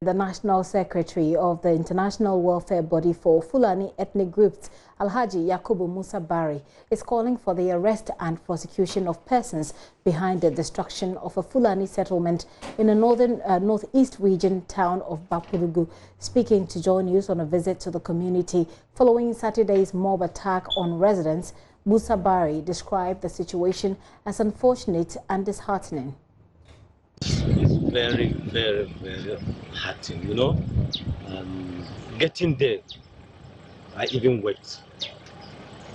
The National Secretary of the International Welfare Body for Fulani Ethnic Groups, Alhaji Yakubu Musa Bari, is calling for the arrest and prosecution of persons behind the destruction of a Fulani settlement in the northeast region town of Bapurugu. Speaking to JoyNews on a visit to the community following Saturday's mob attack on residents, Musa Bari described the situation as unfortunate and disheartening. It's very, very, very hurting, you know. Getting there, I even wept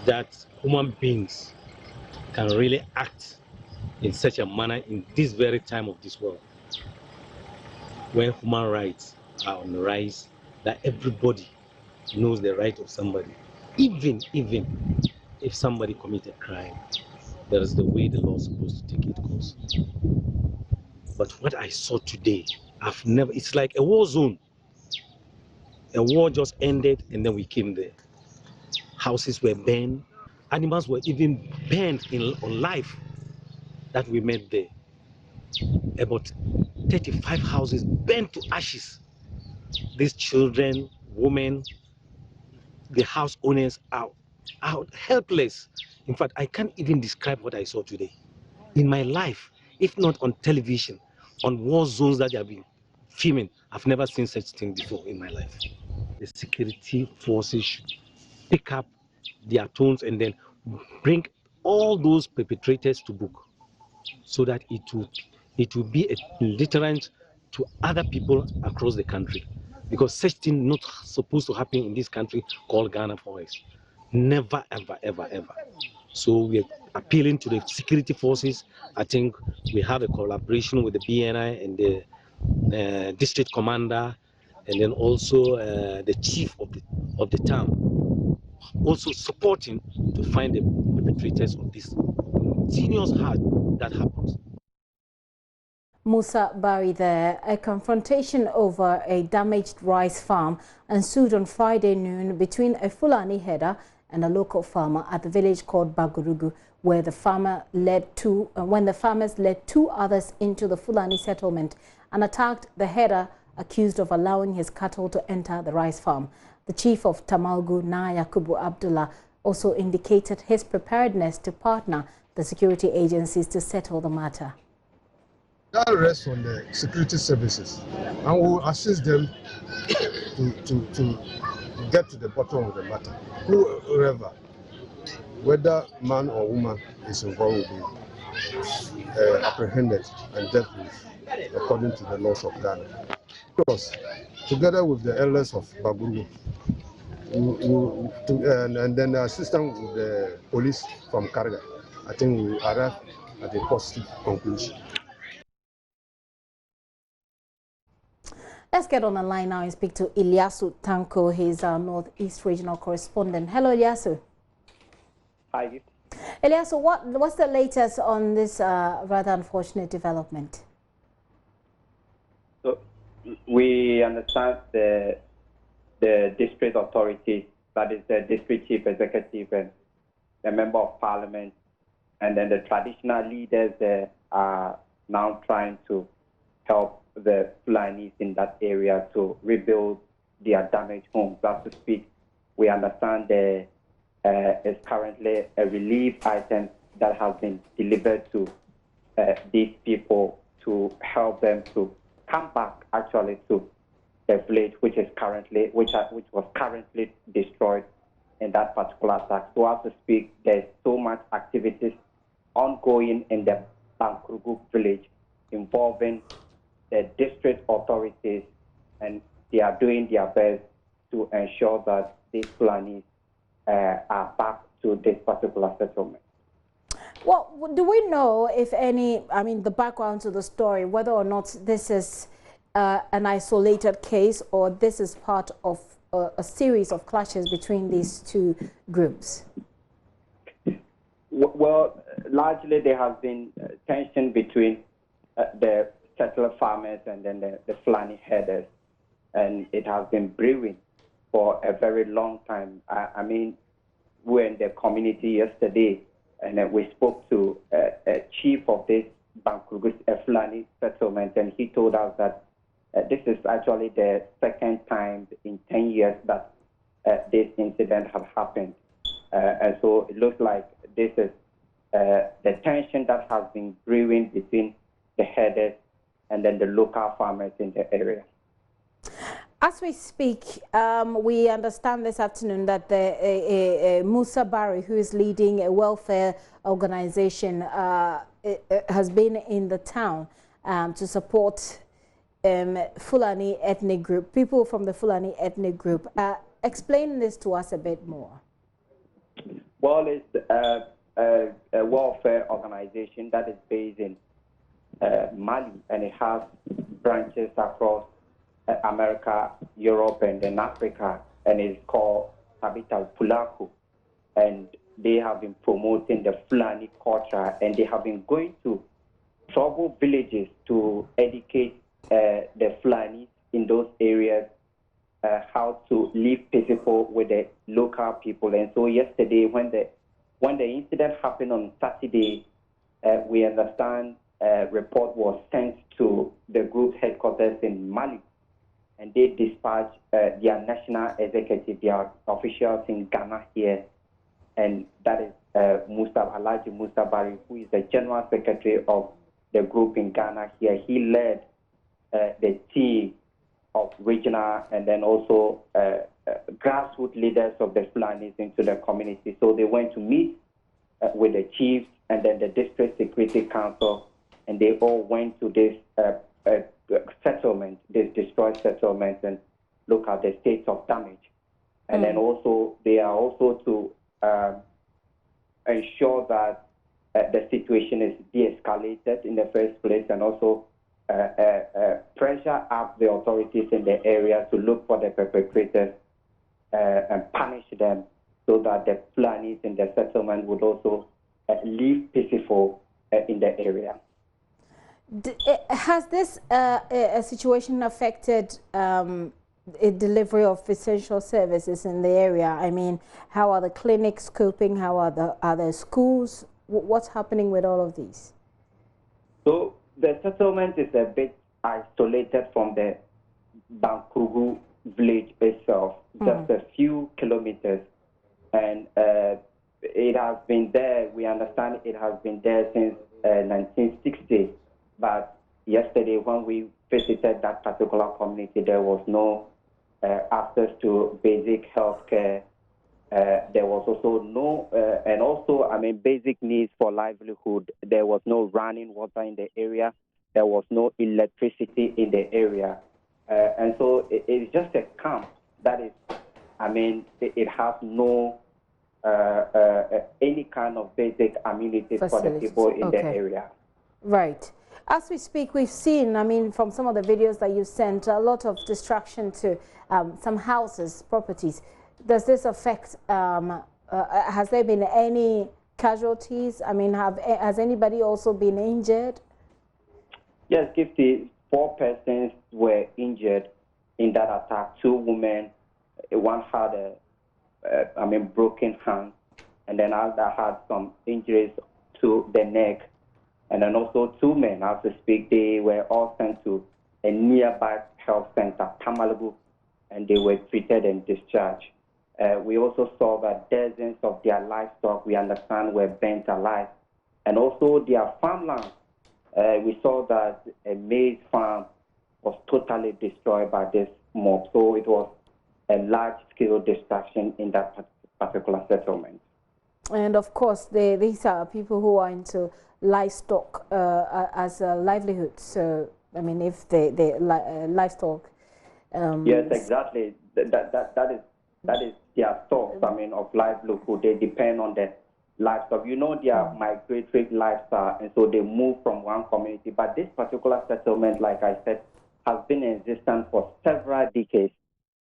that human beings can really act in such a manner in this very time of this world, when human rights are on the rise, that everybody knows the right of somebody. Even if somebody commits a crime, there is the way the law is supposed to take its course. But what I saw today, it's like a war zone. A war just ended and then we came there. Houses were burned, animals were even burned on life that we met there. About 35 houses burned to ashes. These children, women, the house owners are helpless. In fact, I can't even describe what I saw today. In my life, if not on television, on war zones that they have been filming, I've never seen such thing before in my life. The security forces should pick up their tones and then bring all those perpetrators to book, so that it will be a deterrent to other people across the country, because such thing not supposed to happen in this country called Ghana for us. Never, ever, ever, ever. So we're appealing to the security forces. I think we have a collaboration with the BNI and the district commander, and then also the chief of the town, also supporting to find the perpetrators of this serious harm that happens. Musa Bari there. A confrontation over a damaged rice farm ensued on Friday noon between a Fulani herder and a local farmer at the village called Bapurugu, where the farmers led two others into the Fulani settlement and attacked the herder accused of allowing his cattle to enter the rice farm. The chief of Tamalgu, Na Yakubu Abdullah, also indicated his preparedness to partner the security agencies to settle the matter. That rests on the security services, and we will assist them to get to the bottom of the matter. Whoever, whether man or woman, is involved, will be apprehended and dealt with according to the laws of Ghana. Because together with the elders of Bapurugu, and then the assistant with the police from Karga, I think we will arrive at a positive conclusion. Let's get on the line now and speak to Ilyasu Tanko. He's our Northeast Regional Correspondent. Hello, Ilyasu. Hi. Ilyasu, what's the latest on this rather unfortunate development? So we understand the district authorities, that is the district chief executive and the member of parliament, and then the traditional leaders there are now trying to help the Fulanis in that area to rebuild their damaged homes. As to speak, we understand there is currently a relief item that has been delivered to these people to help them to come back actually to the village which was currently destroyed in that particular attack. So as to speak, there's so much activities ongoing in the Bapurugu village involving the district authorities, and they are doing their best to ensure that these Fulanis are back to this particular settlement. Well, do we know, if any, the background to the story, whether or not this is an isolated case or this is part of a series of clashes between these two groups? Well, largely there has been tension between the settler farmers and then the Fulani herders, and it has been brewing for a very long time. We were in the community yesterday, and then we spoke to a chief of this Bapurugu Fulani settlement, and he told us that This is actually the second time in 10 years that this incident has happened. And so it looks like this is the tension that has been brewing between the herders and then the local farmers in the area. As we speak, we understand this afternoon that Musa Barry, who is leading a welfare organization, has been in the town to support Fulani ethnic group, people from the Fulani ethnic group. Explain this to us a bit more. Well, it's a welfare organization that is based in Mali, and it has branches across America, Europe, and then Africa, and it's called Bapurugu. And they have been promoting the Fulani culture, and they have been going to tribal villages to educate the Fulani in those areas how to live peaceful with the local people. And so yesterday, when the incident happened on Saturday, we understand a report was sent to the group's headquarters in Mali, and they dispatched their national executive, their officials in Ghana here, and that is Alhaji Musa Barry, who is the general secretary of the group in Ghana here. He led the team of regional and then also grassroots leaders of the Fulanis into the community. So they went to meet with the chiefs and then the district security council, and they all went to this settlement, this destroyed settlement, and look at the state of damage. And then also they are also to ensure that the situation is de-escalated in the first place, and also pressure up the authorities in the area to look for the perpetrators and punish them, so that the Fulanis in the settlement would also live peaceful in the area. Has this a situation affected a delivery of essential services in the area? I mean, how are the clinics coping? How are the schools? What's happening with all of these? So the settlement is a bit isolated from the Bapurugu village itself, just a few kilometers. And it has been there, we understand it has been there since 1960. But yesterday when we visited that particular community, there was no access to basic health care. There was also no, and also, I mean, basic needs for livelihood. There was no running water in the area. There was no electricity in the area. And so it's just a camp that is, I mean, it has no any kind of basic amenities for the people in the area. Right. As we speak, we've seen, I mean, from some of the videos that you sent, a lot of destruction to some houses, properties. Does this affect, has there been any casualties? I mean, has anybody also been injured? Yes, Gifty, 4 persons were injured in that attack. 2 women, one had a broken hand, and then other had some injuries to the neck. And then also 2 men, as we speak, they were all sent to a nearby health center, Bapurugu, and they were treated and discharged. We also saw that dozens of their livestock, we understand, were burnt alive. And also their farmland. We saw that a maize farm was totally destroyed by this mob. So it was a large-scale destruction in that particular settlement. And of course, these are people who are into livestock as a livelihood. So, I mean, if the livestock... yes, exactly. That is their source, I mean, of livelihood. They depend on the livestock. You know, they are migratory livestock, and so they move from one community. But this particular settlement, like I said, has been in existence for several decades,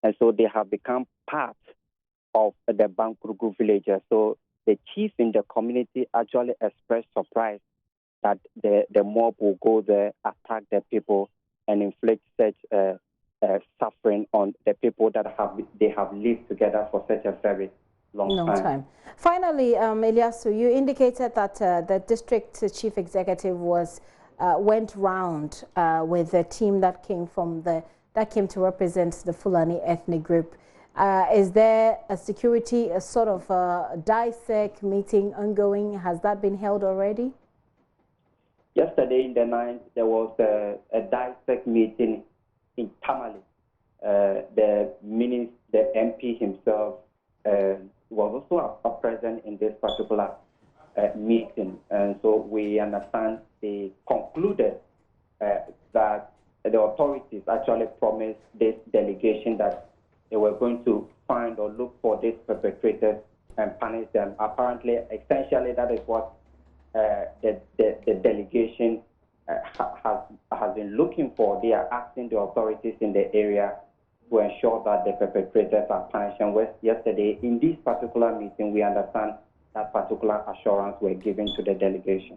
and so they have become part of the Bapurugu villagers. So the chief in the community actually expressed surprise that the mob will go there, attack the people, and inflict such suffering on the people that they have lived together for such a very long time. Finally, Eliasu, you indicated that the district chief executive was went round with the team that came to represent the Fulani ethnic group. Is there a sort of DISEC meeting ongoing? Has that been held already? Yesterday in the night, there was a DISEC meeting in Tamale. The MP himself was also present in this particular meeting. And so we understand they concluded that the authorities actually promised this delegation that they were going to find or look for these perpetrators and punish them. Apparently, essentially, that is what the delegation has been looking for. They are asking the authorities in the area to ensure that the perpetrators are punished. And yesterday, in this particular meeting, we understand that particular assurance were given to the delegation.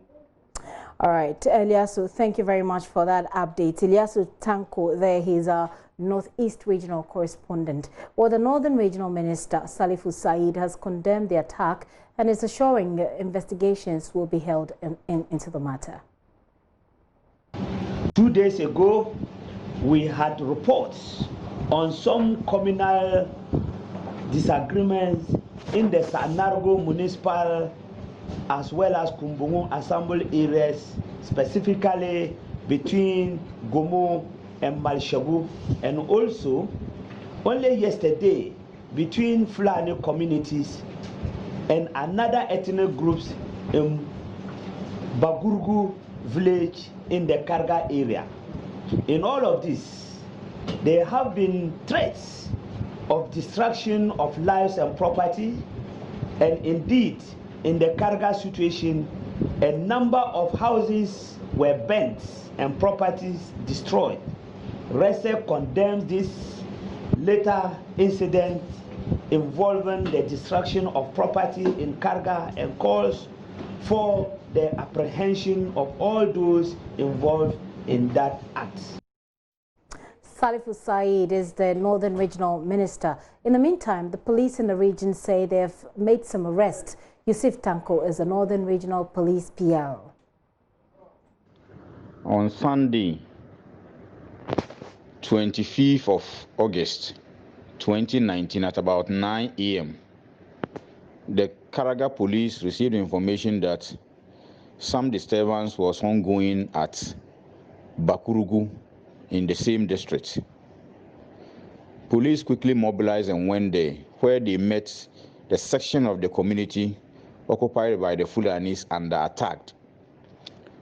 All right, Eliasu, thank you very much for that update. Eliasu Tanko there, he's our Northeast Regional Correspondent. Well, the Northern Regional Minister, Salifu Said, has condemned the attack and is assuring investigations will be held into the matter. 2 days ago, we had reports on some communal disagreements in the Sanargo municipal as well as Kumbungu Assembly areas, specifically between Gomo and Malshabu, and also only yesterday between Fulani communities and another ethnic groups in Bapurugu village in the Karga area. In all of this, there have been threats of destruction of lives and property, and indeed, in the Karga situation, a number of houses were burnt and properties destroyed. RESE condemns this later incident involving the destruction of property in Karga and calls for the apprehension of all those involved in that act. Salifu Said is the Northern Regional Minister. In the meantime, the police in the region say they have made some arrests. Yusuf Tanko is the Northern Regional Police PRO. On Sunday, 25th of August 2019 at about 9 a.m., the Karaga police received information that some disturbance was ongoing at Bapurugu in the same district. Police quickly mobilized and went there, where they met the section of the community occupied by the Fulanis and attacked.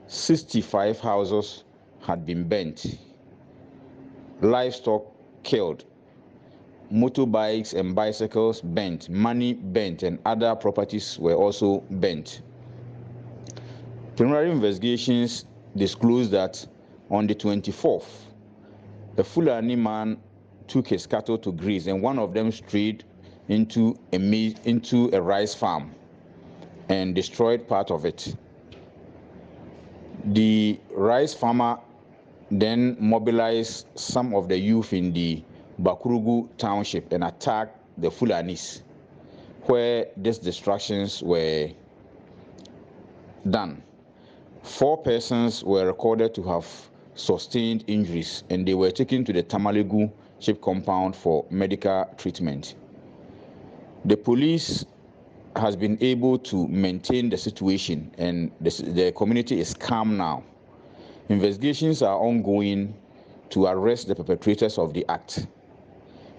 65 houses had been burnt, livestock killed, motorbikes and bicycles burnt, money burnt, and other properties were also burnt. Preliminary investigations disclosed that on the 24th, a Fulani man took his cattle to graze, and one of them strayed into a rice farm and destroyed part of it. The rice farmer then mobilized some of the youth in the Bapurugu township and attacked the Fulanis, where these destructions were done. 4 persons were recorded to have sustained injuries, and they were taken to the Tamalegu ship compound for medical treatment. The police has been able to maintain the situation, and the community is calm now. Investigations are ongoing to arrest the perpetrators of the act.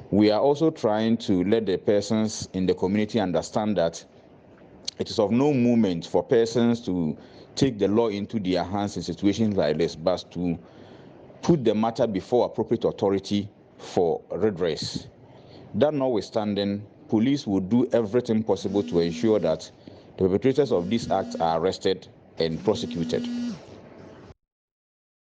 We are also trying to let the persons in the community understand that it is of no moment for persons to take the law into their hands in situations like this, but to put the matter before appropriate authority for redress. That notwithstanding, police will do everything possible to ensure that the perpetrators of this act are arrested and prosecuted.